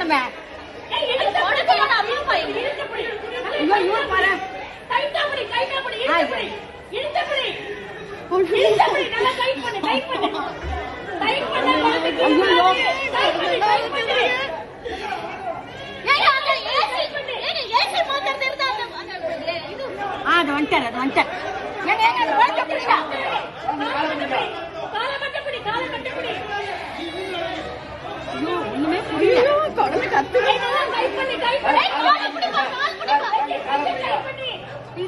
காணுமே. அது வந்துட்டார் அது வந்துட்டார். ஒண்ணுமே புரியல. குழந்தை கத்து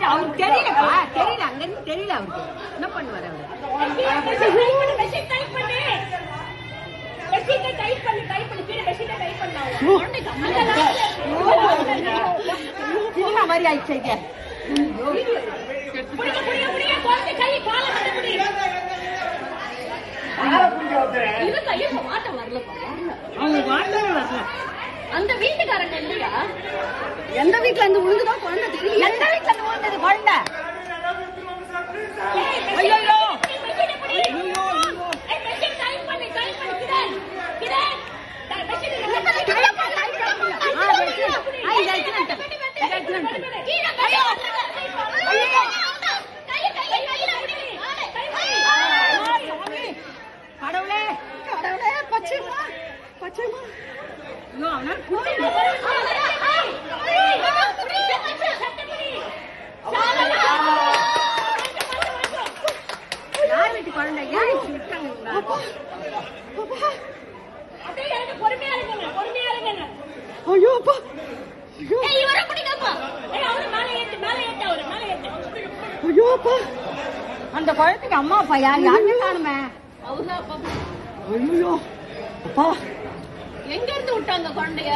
அவருக்கு தெரியலப்பா, தெரியல அங்க இருந்து தெரியல அவருக்கு என்ன பண்ணுவாரு அவரு. மாதிரி ஆயிடுச்சு. அந்த வீட்டுக்காரங்க இல்லையா? எந்த வீட்டுல இருந்து விழுந்துதான் குழந்தை தெரியும். எந்த வீட்டுல இருந்து விழுந்தது குழந்தை? கடவுளே கடவுளே பச்சைமா பச்சைமா. யார் வீட்டு குழந்தை? யார் விட்டாங்க? ஐயோ அப்பா ஐயோ அப்பா. அந்த குழந்தைக்கு அம்மா அப்பா யாருமே காணுமே. ஐயோ அப்பா எங்க இருந்து விட்டாங்க குழந்தைய?